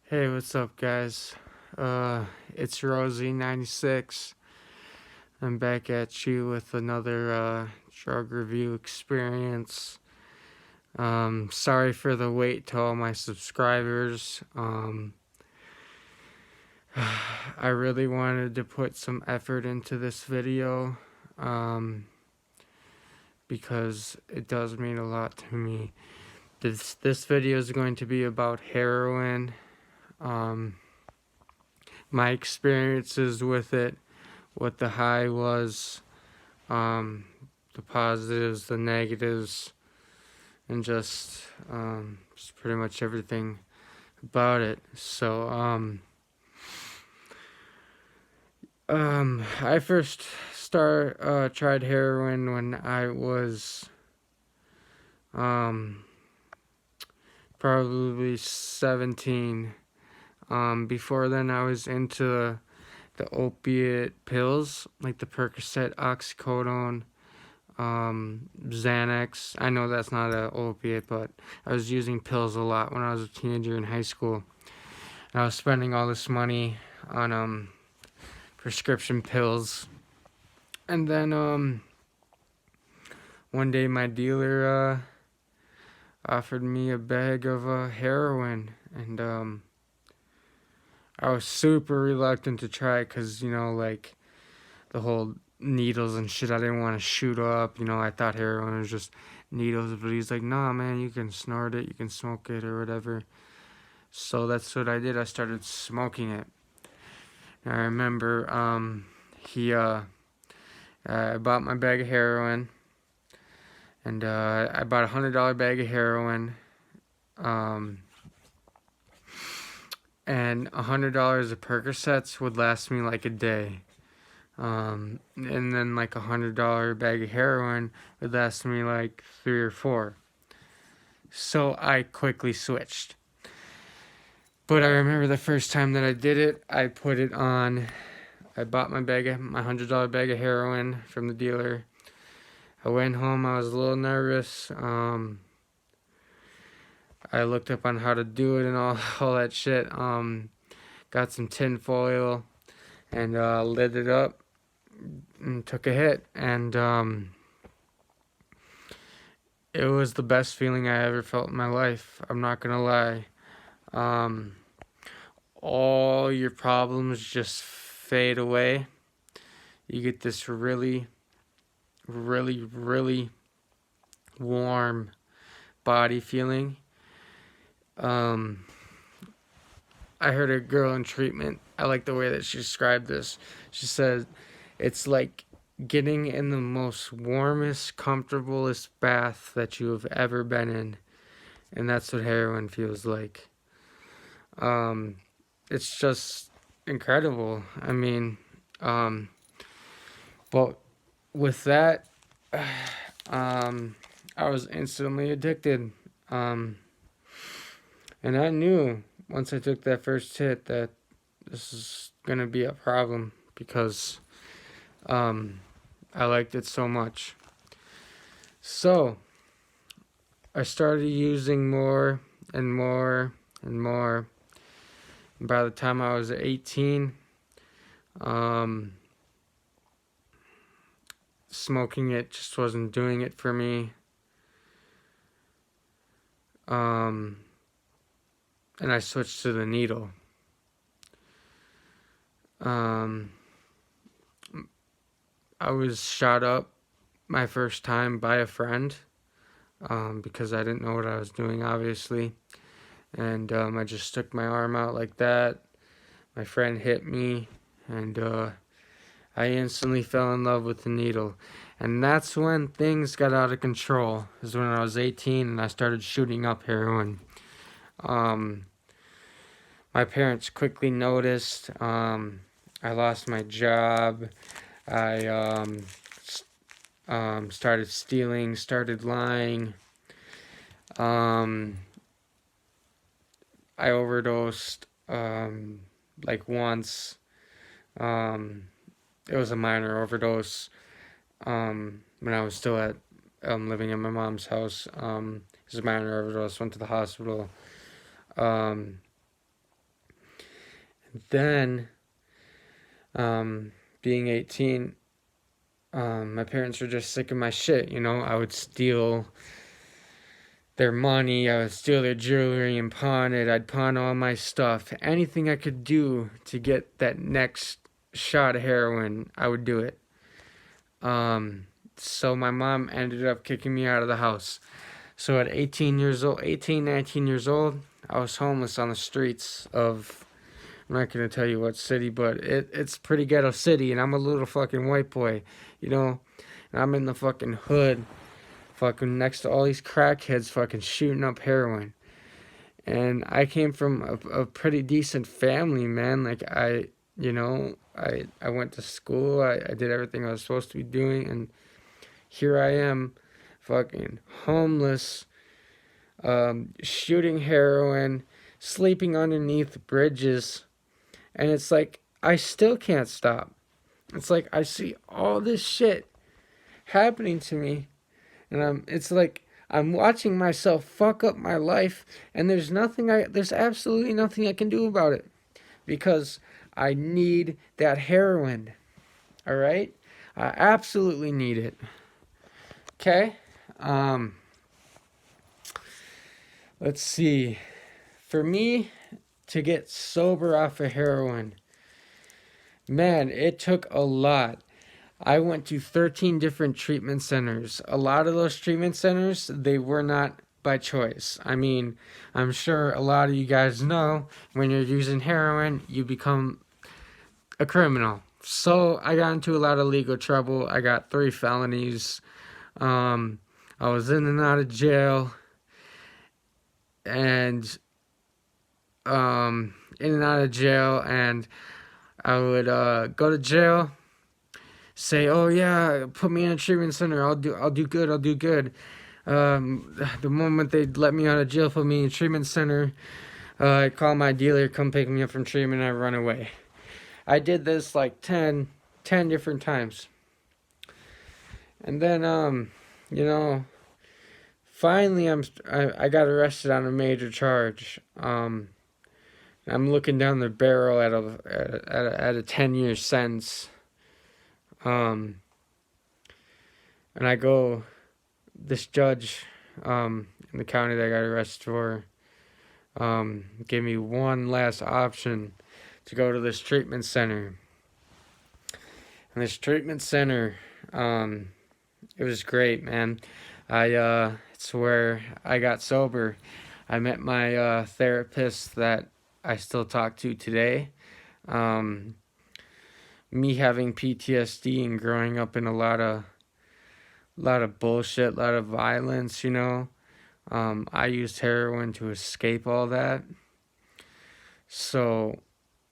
Hey, what's up, guys? It's Rosie96. I'm back at you with another drug review experience. Sorry for the wait to all my subscribers. I really wanted to put some effort into this video um, because it does mean a lot to me. This video is going to be about heroin. Um, my experiences with it, what the high was, um, the positives, the negatives, and just pretty much everything about it. I first tried heroin when I was um, probably 17. Before then, I was into the opiate pills, like the Percocet, oxycodone, Xanax. I know that's not an opiate, but I was using pills a lot when I was a teenager in high school. And I was spending all this money on prescription pills. And then one day my dealer offered me a bag of heroin, and I was super reluctant to try it because, like the whole needles and shit, I didn't want to shoot up. I thought heroin was just needles, but he's like, nah, man, you can snort it, you can smoke it or whatever. So that's what I did. I started smoking it. And I remember I bought my bag of heroin, and I bought $100 bag of heroin, and $100 of Percocets would last me like a day. And then like $100 bag of heroin would last me like 3 or 4. So I quickly switched. But I remember the first time that I did it, I bought my $100 bag of heroin from the dealer. I went home, I was a little nervous. I looked up on how to do it and all that shit. Got some tin foil and lit it up and took a hit, and it was the best feeling I ever felt in my life. I'm not gonna lie. All your problems just fade away. You get this really, really, really warm body feeling. I heard a girl in treatment, I like the way that she described this. She said it's like getting in the most warmest, comfortablest bath that you have ever been in. And that's what heroin feels like. It's just incredible. I mean, but with that, I was instantly addicted. And I knew once I took that first hit that this is gonna be a problem because I liked it so much. So I started using more and more and more. And by the time I was 18, smoking it just wasn't doing it for me. And I switched to the needle. I was shot up my first time by a friend because I didn't know what I was doing, obviously. And I just stuck my arm out like that. My friend hit me, and I instantly fell in love with the needle. And that's when things got out of control, is when I was 18 and I started shooting up heroin. My parents quickly noticed. I lost my job. I started stealing, started lying. I overdosed like once. It was a minor overdose when I was still living in my mom's house. It was a minor overdose. Went to the hospital. Then, being 18, my parents were just sick of my shit. I would steal their money, I would steal their jewelry and pawn it. I'd pawn all my stuff. Anything I could do to get that next shot of heroin, I would do it. So my mom ended up kicking me out of the house. So at 18, 19 years old, I was homeless on the streets of, I'm not going to tell you what city, but it's pretty ghetto city, and I'm a little fucking white boy, and I'm in the fucking hood, fucking next to all these crackheads fucking shooting up heroin. And I came from a pretty decent family, man. Like, I went to school, I did everything I was supposed to be doing, and here I am, fucking homeless, shooting heroin, sleeping underneath bridges, and it's like I still can't stop. It's like I see all this shit happening to me, and it's like I'm watching myself fuck up my life, and there's absolutely nothing I can do about it because I need that heroin. All right, I absolutely need it. Okay, let's see. For me to get sober off of heroin, man, it took a lot. I went to 13 different treatment centers. A lot of those treatment centers, they were not by choice. I mean, I'm sure a lot of you guys know when you're using heroin, you become a criminal. So I got into a lot of legal trouble. I got 3 felonies. I was in and out of jail. And in and out of jail, and I would go to jail, say, "Oh yeah, put me in a treatment center. I'll do good. I'll do good." The moment they let me out of jail, put me in a treatment center, I call my dealer, come pick me up from treatment, I run away. I did this like 10 different times, and then finally I got arrested on a major charge. I'm looking down the barrel at a 10-year sentence. And I go, this judge in the county that I got arrested for gave me one last option to go to this treatment center. And this treatment center, it was great, man. It's where I got sober. I met my therapist that I still talk to today. Me having PTSD and growing up in a lot of bullshit, a lot of violence, I used heroin to escape all that. So,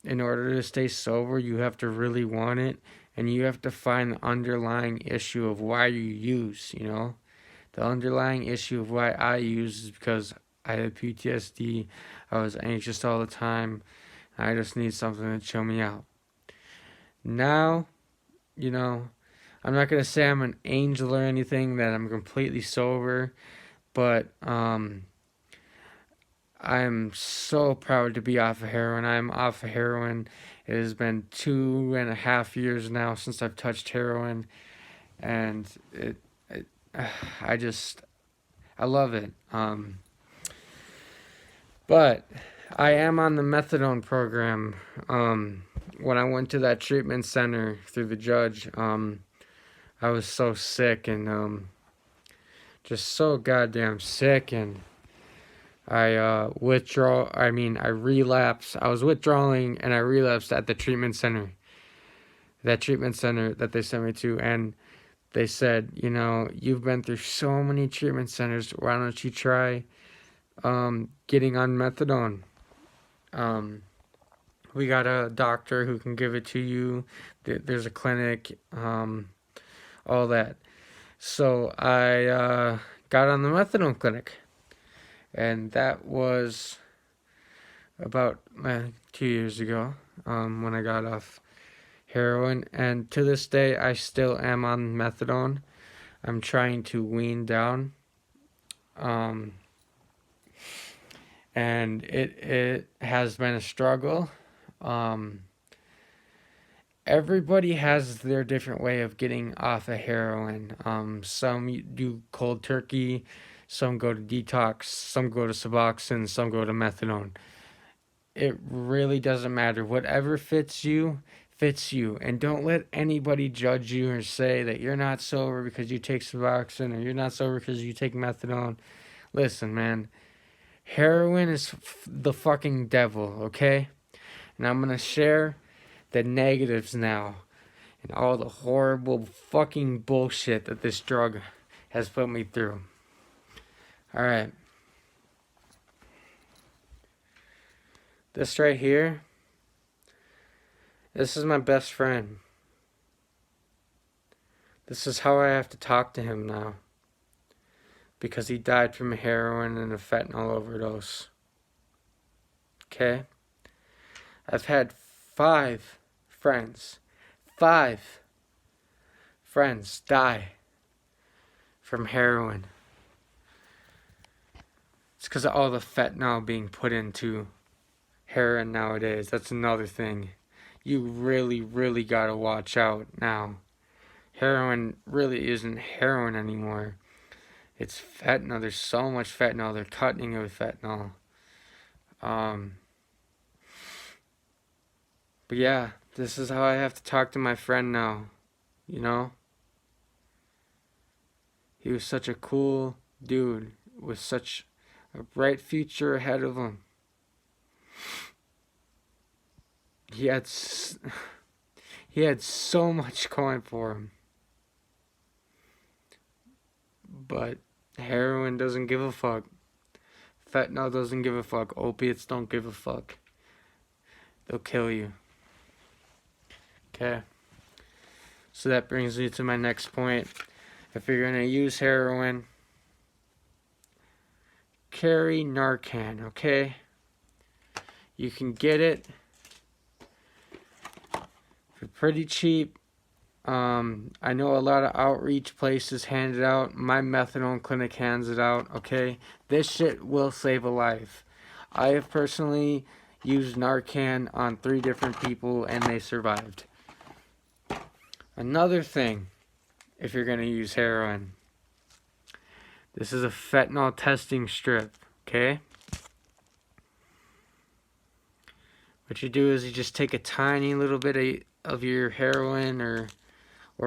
in order to stay sober, you have to really want it, and you have to find the underlying issue of why you use. The underlying issue of why I use is because I had PTSD, I was anxious all the time, I just need something to chill me out. Now, I'm not going to say I'm an angel or anything, that I'm completely sober, but I'm so proud to be off of heroin. I'm off of heroin. It has been 2.5 years now since I've touched heroin, and I love it. But I am on the methadone program. When I went to that treatment center through the judge, I was so sick and just so goddamn sick, and I relapsed. I was withdrawing and I relapsed at the treatment center. That treatment center that they sent me to, and they said, you've been through so many treatment centers. Why don't you try getting on methadone? We got a doctor who can give it to you. There's a clinic, all that. So I got on the methadone clinic, and that was about 2 years ago when I got off heroin. And to this day, I still am on methadone. I'm trying to wean down. And it has been a struggle. Um, Everybody has their different way of getting off of heroin. Some do cold turkey, some go to detox, some go to Suboxone, some go to methadone. It really doesn't matter. Whatever fits you, fits you. And don't let anybody judge you or say that you're not sober because you take Suboxone or you're not sober because you take methadone. Listen, man, heroin is the fucking devil, okay? And I'm gonna share the negatives now and all the horrible fucking bullshit that this drug has put me through. Alright. This right here, this is my best friend. This is how I have to talk to him now. Because he died from a heroin and a fentanyl overdose. Okay? I've had 5 friends die from heroin. It's because of all the fentanyl being put into heroin nowadays. That's another thing. You really, really gotta watch out now. Heroin really isn't heroin anymore. It's fentanyl. There's so much fentanyl. They're cutting it with fentanyl. But yeah, this is how I have to talk to my friend now. You know? He was such a cool dude with such a bright future ahead of him. He had so much going for him. But heroin doesn't give a fuck. Fentanyl doesn't give a fuck. Opiates don't give a fuck. They'll kill you. Okay? So that brings me to my next point. If you're going to use heroin, carry Narcan, okay? You can get it for pretty cheap. I know a lot of outreach places hand it out. My methadone clinic hands it out, okay? This shit will save a life. I have personally used Narcan on 3 different people and they survived. Another thing, if you're going to use heroin, this is a fentanyl testing strip, okay? What you do is you just take a tiny little bit of your heroin, or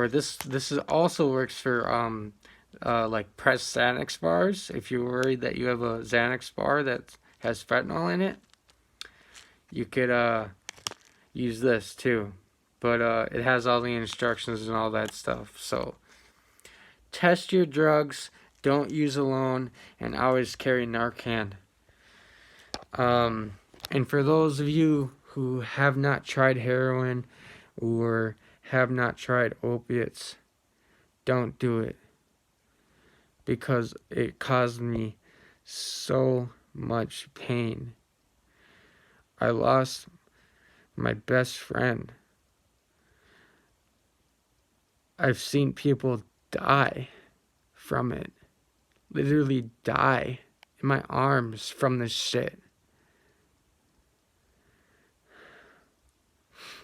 this is also works for like pressed Xanax bars. If you're worried that you have a Xanax bar that has fentanyl in it, you could use this too. But it has all the instructions and all that stuff. So test your drugs, don't use alone, and always carry Narcan. And for those of you who have not tried heroin or have not tried opiates, don't do it. Because it caused me so much pain. I lost my best friend. I've seen people die from it. Literally die in my arms from this shit.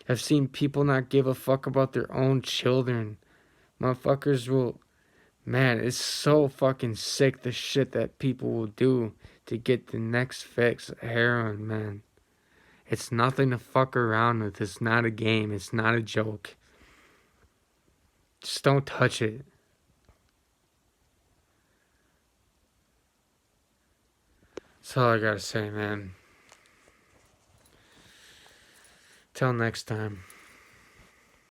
I've seen people not give a fuck about their own children. Motherfuckers will... Man, it's so fucking sick the shit that people will do to get the next fix. Heroin, man. It's nothing to fuck around with. It's not a game. It's not a joke. Just don't touch it. That's all I gotta say, man. Till next time.